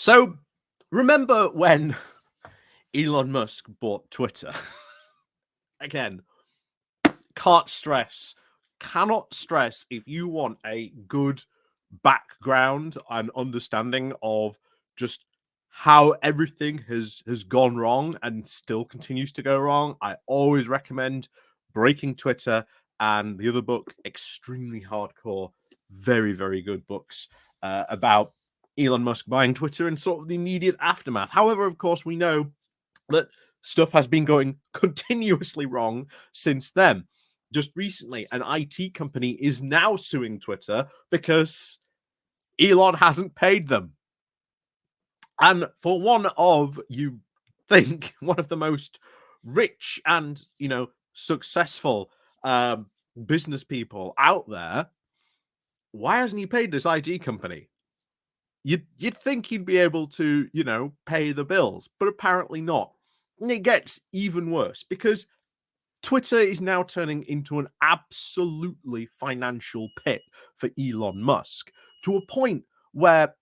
So, remember when Elon Musk bought Twitter? Again, can't stress, cannot stress if you want a good background and understanding of just how everything has gone wrong and still continues to go wrong. I always recommend Breaking Twitter and the other book, Extremely Hardcore. Very, very good books about Elon Musk buying Twitter and sort of the immediate aftermath. However, of course, we know that stuff has been going continuously wrong since then. Just recently, an IT company is now suing Twitter because Elon hasn't paid them. And for one of, you think, one of the most rich and, successful business people out there, why hasn't he paid this IT company? You'd think he'd be able to, pay the bills, but apparently not. And it gets even worse because Twitter is now turning into an absolutely financial pit for Elon Musk, to a point where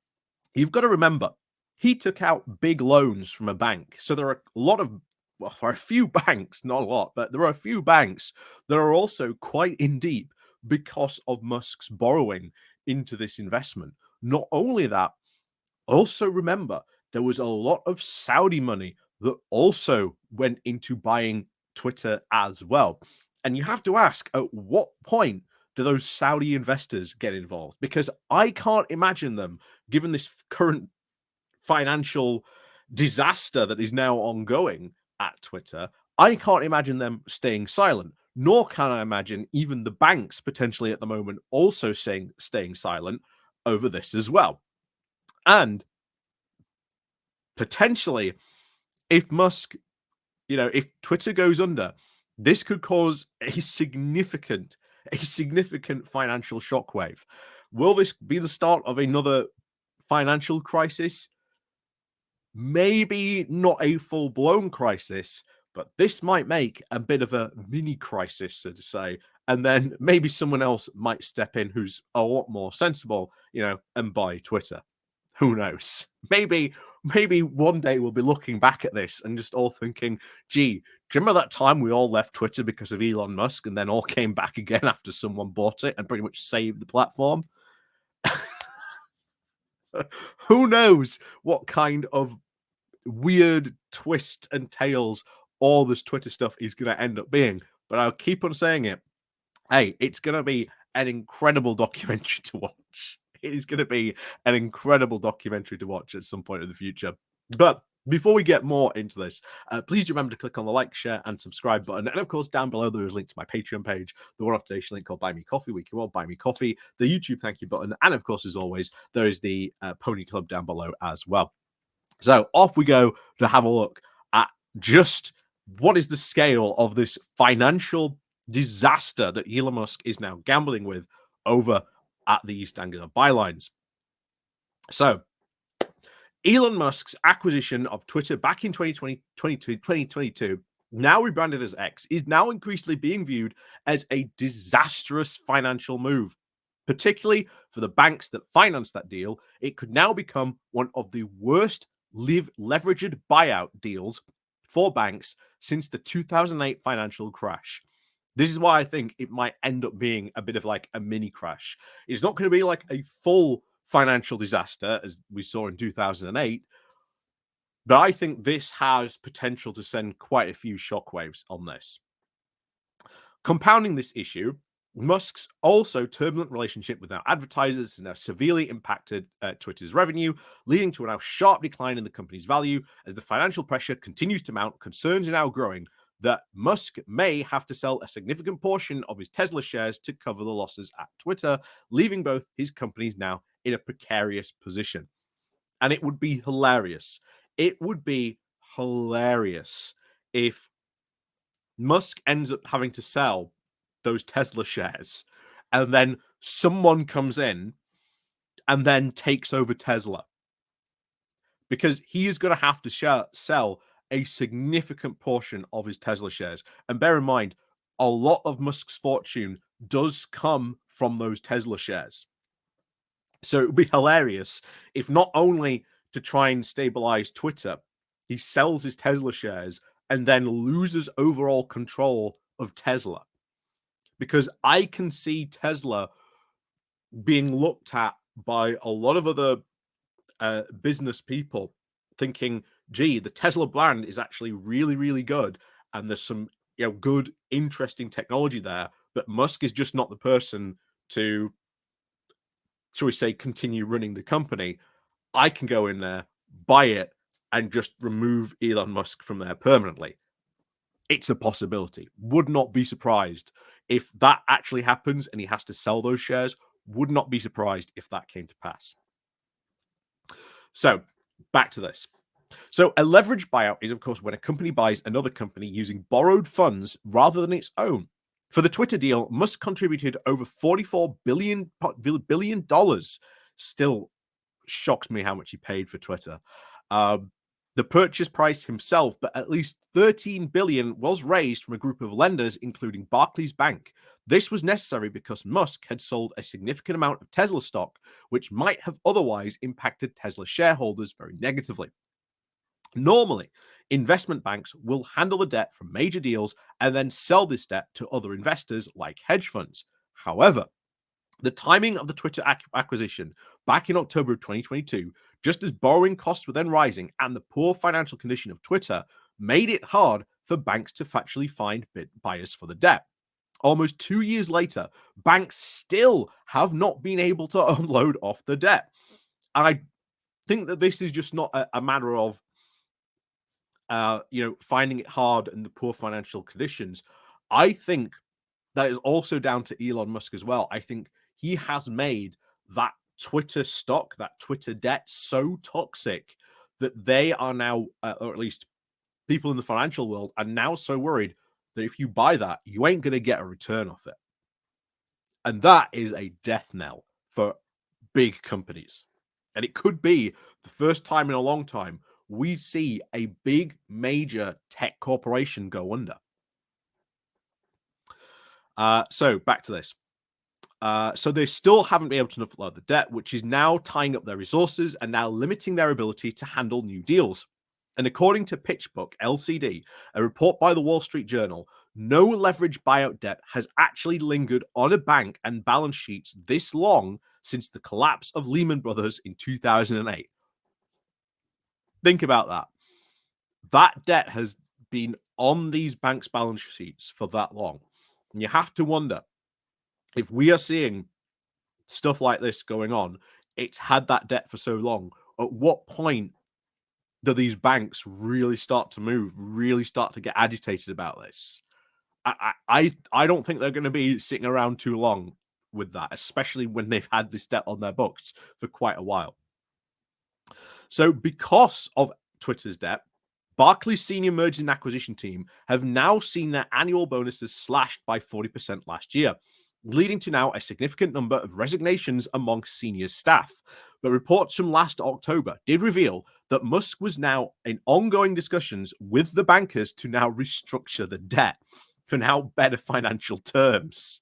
you've got to remember he took out big loans from a bank. So there are there are a few banks, not a lot, but there are a few banks that are also quite in deep because of Musk's borrowing into this investment. Not only that, also remember there was a lot of Saudi money that also went into buying Twitter as well. And you have to ask, at what point do those Saudi investors get involved? Because I can't imagine them, given this current financial disaster that is now ongoing at Twitter, I can't imagine them staying silent. Nor can I imagine even the banks potentially at the moment also staying silent over this as well. And potentially, if Musk, if Twitter goes under, this could cause a significant financial shockwave. Will this be the start of another financial crisis? Maybe not a full-blown crisis, but this might make a bit of a mini crisis, so to say. And then maybe someone else might step in who's a lot more sensible, and buy Twitter. Who knows? Maybe one day we'll be looking back at this and just all thinking, gee, do you remember that time we all left Twitter because of Elon Musk and then all came back again after someone bought it and pretty much saved the platform? Who knows what kind of weird twist and tales all this Twitter stuff is going to end up being. But I'll keep on saying it. Hey, it's going to be an incredible documentary to watch. It is going to be an incredible documentary to watch at some point in the future. But before we get more into this, please remember to click on the like, share, and subscribe button. And of course, down below, there is a link to my Patreon page, the one off-station link called Buy Me Coffee, where you can all buy me coffee, the YouTube thank you button, and of course, as always, there is the Pony Club down below as well. So off we go to have a look at just what is the scale of this financial disaster that Elon Musk is now gambling with over at the East Anglia bylines. So Elon Musk's acquisition of Twitter back in 2022, now rebranded as X, is now increasingly being viewed as a disastrous financial move. Particularly for the banks that financed that deal, it could now become one of the worst leveraged buyout deals for banks since the 2008 financial crash. This is why I think it might end up being a bit of like a mini crash. It's not going to be like a full financial disaster as we saw in 2008, but I think this has potential to send quite a few shockwaves on this. Compounding this issue, Musk's also turbulent relationship with our advertisers has now severely impacted Twitter's revenue, leading to a now sharp decline in the company's value. As the financial pressure continues to mount, concerns are now growing that Musk may have to sell a significant portion of his Tesla shares to cover the losses at Twitter, leaving both his companies now in a precarious position. And it would be hilarious. It would be hilarious if Musk ends up having to sell those Tesla shares, and then someone comes in and then takes over Tesla, because he is going to have to sell a significant portion of his Tesla shares. And bear in mind, a lot of Musk's fortune does come from those Tesla shares. So it would be hilarious if not only to try and stabilize Twitter, he sells his Tesla shares and then loses overall control of Tesla. Because I can see Tesla being looked at by a lot of other business people thinking, gee, the Tesla brand is actually really, really good. And there's some good, interesting technology there. But Musk is just not the person to, shall we say, continue running the company. I can go in there, buy it, and just remove Elon Musk from there permanently. It's a possibility. Would not be surprised if that actually happens and he has to sell those shares. Would not be surprised if that came to pass. So back to this. So a leveraged buyout is, of course, when a company buys another company using borrowed funds rather than its own. For the Twitter deal, Musk contributed over $44 billion. Still shocks me how much he paid for Twitter. The purchase price himself, but at least $13 billion was raised from a group of lenders, including Barclays Bank. This was necessary because Musk had sold a significant amount of Tesla stock, which might have otherwise impacted Tesla shareholders very negatively. Normally, investment banks will handle the debt from major deals and then sell this debt to other investors like hedge funds. However, the timing of the Twitter acquisition back in October of 2022, just as borrowing costs were then rising and the poor financial condition of Twitter made it hard for banks to actually find buyers for the debt. Almost 2 years later, banks still have not been able to unload off the debt. And I think that this is just not a matter of finding it hard and the poor financial conditions. I think that is also down to Elon Musk as well. I think he has made that Twitter stock, that Twitter debt so toxic that they are now, or at least people in the financial world, are now so worried that if you buy that, you ain't going to get a return off it. And that is a death knell for big companies. And it could be the first time in a long time we see a big, major tech corporation go under. So back to this. So they still haven't been able to offload the debt, which is now tying up their resources and now limiting their ability to handle new deals. And according to PitchBook LCD, a report by the Wall Street Journal, no leverage buyout debt has actually lingered on a bank and balance sheets this long since the collapse of Lehman Brothers in 2008. Think about that. That debt has been on these banks' balance sheets for that long. And you have to wonder, if we are seeing stuff like this going on, it's had that debt for so long. At what point do these banks really start to move, really start to get agitated about this? I don't think they're going to be sitting around too long with that, especially when they've had this debt on their books for quite a while. So because of Twitter's debt, Barclays' senior mergers and acquisition team have now seen their annual bonuses slashed by 40% last year, leading to now a significant number of resignations among senior staff. But reports from last October did reveal that Musk was now in ongoing discussions with the bankers to now restructure the debt for now better financial terms.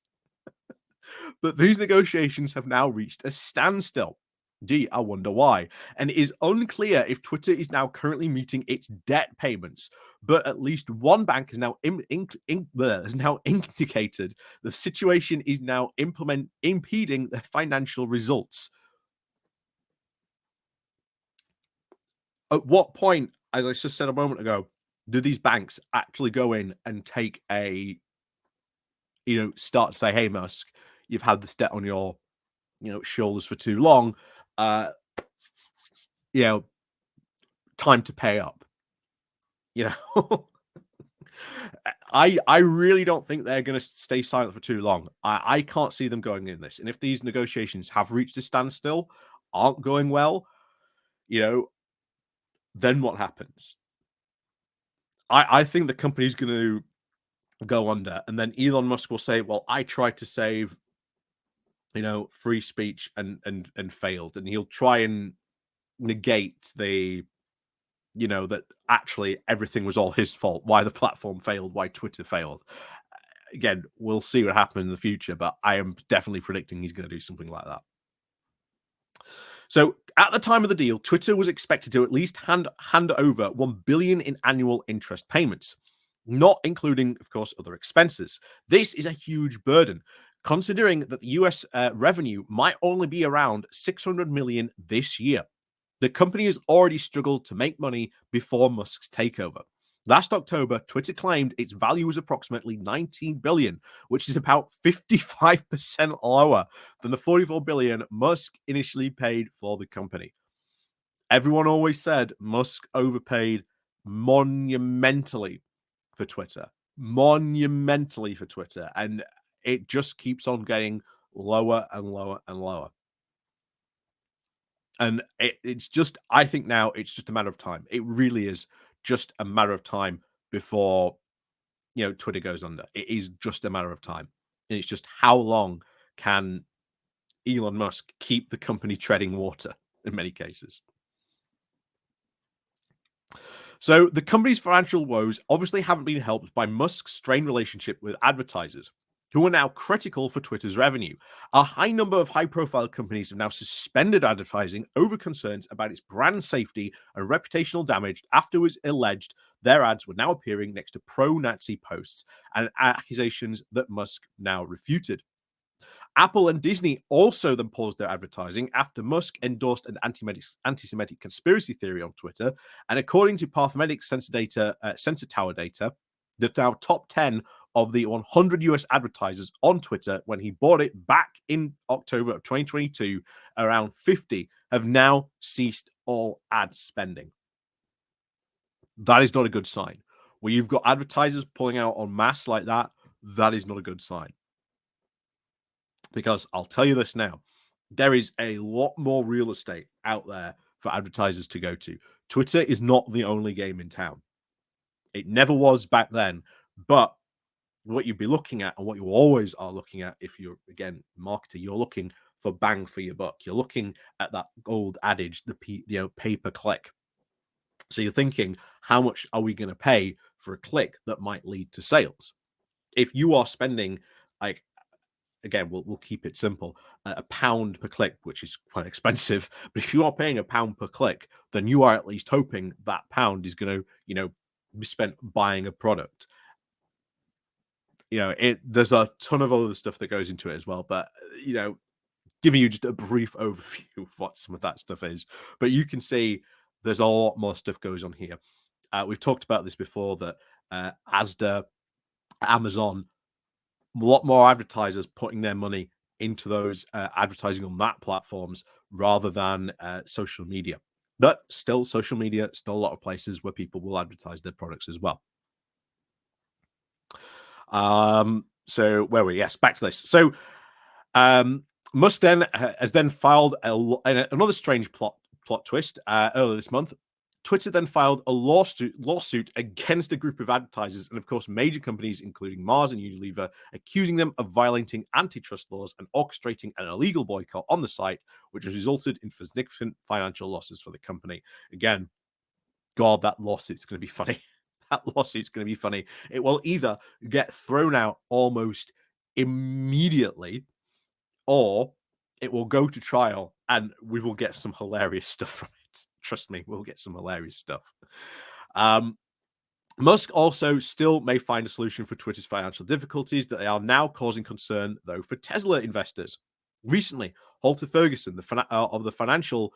But these negotiations have now reached a standstill. Gee, I wonder why. And it is unclear if Twitter is now currently meeting its debt payments, but at least one bank has now indicated the situation is now impeding their financial results. At what point, as I just said a moment ago, do these banks actually go in and take start to say, hey, Musk, you've had this debt on your shoulders for too long, time to pay up. I really don't think they're going to stay silent for too long. I can't see them going in this. And if these negotiations have reached a standstill, aren't going well, then what happens? I think the company's going to go under, and then Elon Musk will say, well, I tried to save free speech and failed, and he'll try and negate the that actually everything was all his fault, why the platform failed, why Twitter failed. Again, we'll see what happens in the future, but I am definitely predicting he's going to do something like that. So at the time of the deal, Twitter was expected to at least hand over 1 billion in annual interest payments, not including, of course, other expenses. This is a huge burden, considering that the US revenue might only be around 600 million this year. The company has already struggled to make money before Musk's takeover. Last October, Twitter claimed its value was approximately 19 billion, which is about 55% lower than the 44 billion Musk initially paid for the company. Everyone always said Musk overpaid monumentally for Twitter. Monumentally for Twitter. And it just keeps on getting lower and lower and lower. And it's just, I think now it's just a matter of time. It really is just a matter of time before, Twitter goes under. It is just a matter of time. And it's just how long can Elon Musk keep the company treading water in many cases. So the company's financial woes obviously haven't been helped by Musk's strained relationship with advertisers, who are now critical for Twitter's revenue. A high number of high-profile companies have now suspended advertising over concerns about its brand safety and reputational damage after it was alleged their ads were now appearing next to pro-Nazi posts and accusations that Musk now refuted. Apple and Disney also then paused their advertising after Musk endorsed an anti-Semitic conspiracy theory on Twitter. And according to Parthmetic's Sensor Tower data, the now top 10 of the 100 US advertisers on Twitter when he bought it back in October of 2022, around 50 have now ceased all ad spending. That is not a good sign. Where you've got advertisers pulling out en masse like that, that is not a good sign. Because I'll tell you this now, there is a lot more real estate out there for advertisers to go to. Twitter is not the only game in town. It never was back then, but what you'd be looking at and what you always are looking at if you're, again, marketer, you're looking for bang for your buck. You're looking at that old adage, the pay per click. So you're thinking, how much are we going to pay for a click that might lead to sales? If you are spending, like, again, we'll keep it simple, a pound per click, which is quite expensive. But if you are paying a pound per click, then you are at least hoping that pound is going to, be spent buying a product. There's a ton of other stuff that goes into it as well. But giving you just a brief overview of what some of that stuff is. But you can see there's a lot more stuff goes on here. We've talked about this before, that Asda, Amazon, a lot more advertisers putting their money into those advertising on that platforms rather than social media. But still, social media, still a lot of places where people will advertise their products as well. So where were we? Yes, back to this. So Musk then has then filed another strange plot twist earlier this month. Twitter then filed a lawsuit against a group of advertisers and, of course, major companies, including Mars and Unilever, accusing them of violating antitrust laws and orchestrating an illegal boycott on the site, which has resulted in significant financial losses for the company. Again, God, that lawsuit's going to be funny. That lawsuit's going to be funny. It will either get thrown out almost immediately, or it will go to trial and we will get some hilarious stuff from it. Trust me, we'll get some hilarious stuff. Musk also still may find a solution for Twitter's financial difficulties that they are now causing concern, though, for Tesla investors. Recently, Halter Ferguson, of the Financial,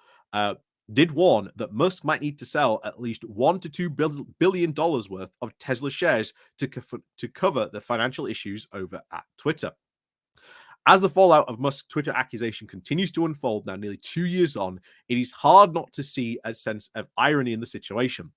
did warn that Musk might need to sell at least $1 to $2 billion worth of Tesla shares to cover the financial issues over at Twitter. As the fallout of Musk's Twitter accusation continues to unfold now nearly 2 years on, it is hard not to see a sense of irony in the situation.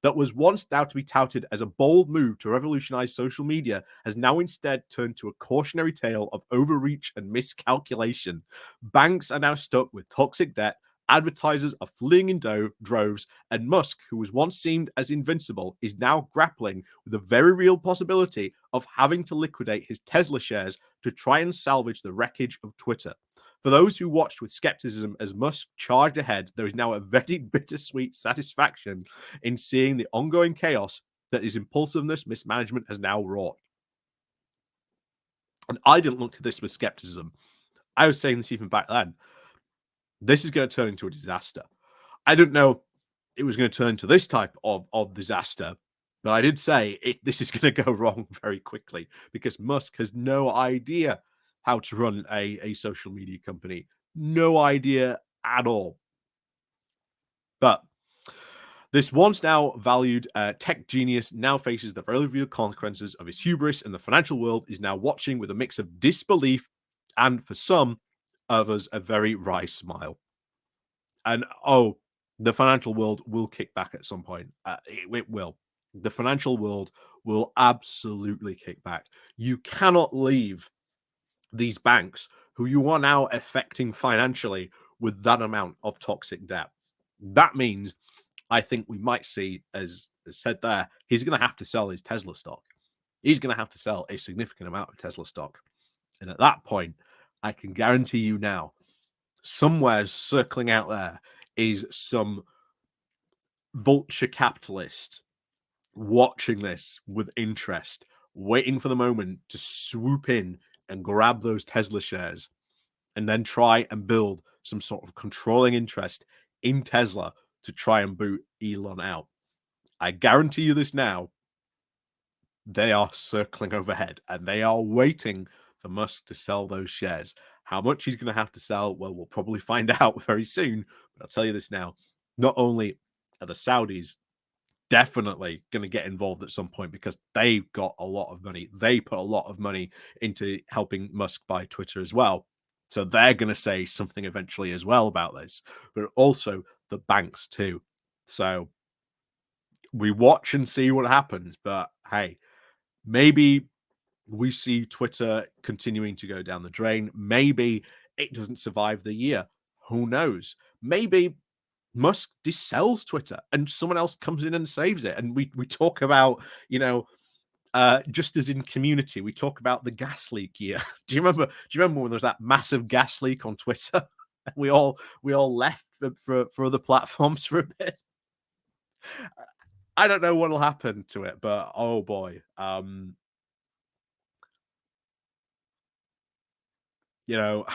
That was once now to be touted as a bold move to revolutionize social media has now instead turned to a cautionary tale of overreach and miscalculation. Banks are now stuck with toxic debt, advertisers are fleeing in droves, and Musk, who was once seen as invincible, is now grappling with the very real possibility of having to liquidate his Tesla shares to try and salvage the wreckage of Twitter. For those who watched with skepticism as Musk charged ahead, there is now a very bittersweet satisfaction in seeing the ongoing chaos that his impulsiveness mismanagement has now wrought. And I didn't look at this with skepticism. I was saying this even back then. This is going to turn into a disaster. I didn't know it was going to turn into this type of disaster, but I did say this is going to go wrong very quickly because Musk has no idea how to run a social media company. No idea at all. But this once now valued tech genius now faces the very real consequences of his hubris, and the financial world is now watching with a mix of disbelief and, for some others, a very wry smile. And the financial world will kick back at some point. It will. The financial world will absolutely kick back. You cannot leave these banks who you are now affecting financially with that amount of toxic debt. That means I think we might see, as said there, he's going to have to sell his Tesla stock. He's going to have to sell a significant amount of Tesla stock. And at that point, I can guarantee you now, somewhere circling out there is some vulture capitalist watching this with interest, waiting for the moment to swoop in and grab those Tesla shares and then try and build some sort of controlling interest in Tesla to try and boot Elon out. I guarantee you this now. They are circling overhead and they are waiting for Musk to sell those shares. How much he's going to have to sell, well, we'll probably find out very soon. But I'll tell you this now. Not only are the Saudis definitely going to get involved at some point because they've got a lot of money. They put a lot of money into helping Musk buy Twitter as well. So they're going to say something eventually as well about this, but also the banks too. So we watch and see what happens. But hey, maybe we see Twitter continuing to go down the drain. Maybe it doesn't survive the year. Who knows? Maybe Musk sells Twitter and someone else comes in and saves it. And we talk about, just as in Community, we talk about the gas leak year. Do you remember when there was that massive gas leak on Twitter? we all left for other platforms for a bit. I don't know what'll happen to it, but oh boy. You know,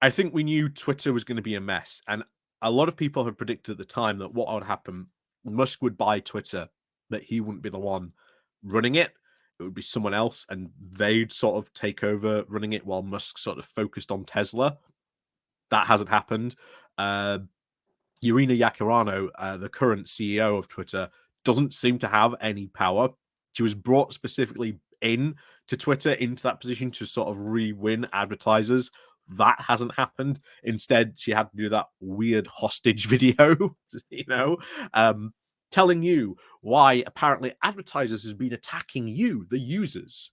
I think we knew Twitter was going to be a mess, and a lot of people have predicted at the time that what would happen, Musk would buy Twitter, that he wouldn't be the one running it. It would be someone else, and they'd sort of take over running it while Musk sort of focused on Tesla. That hasn't happened. Uh, Irina Yakarano, the current CEO of Twitter, doesn't seem to have any power. She was brought specifically in to Twitter into that position to sort of re-win advertisers. That hasn't happened. Instead, she had to do that weird hostage video, telling you why apparently advertisers has been attacking you, the users.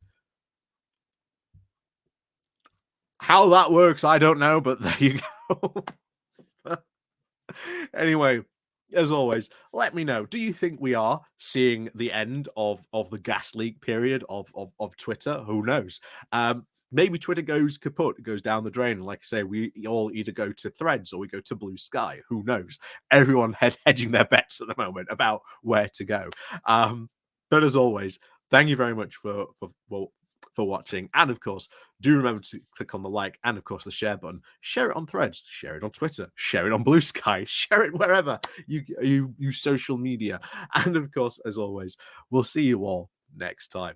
How that works, I don't know, but there you go. Anyway, as always, let me know. Do you think we are seeing the end of the gas leak period of Twitter? Who knows? Maybe Twitter goes kaput, goes down the drain. And like I say, we all either go to Threads or we go to Blue Sky. Who knows? Everyone hedging their bets at the moment about where to go. But as always, thank you very much for watching. And of course, do remember to click on the like and of course the share button. Share it on Threads, share it on Twitter, share it on Blue Sky, share it wherever you use social media. And of course, as always, we'll see you all next time.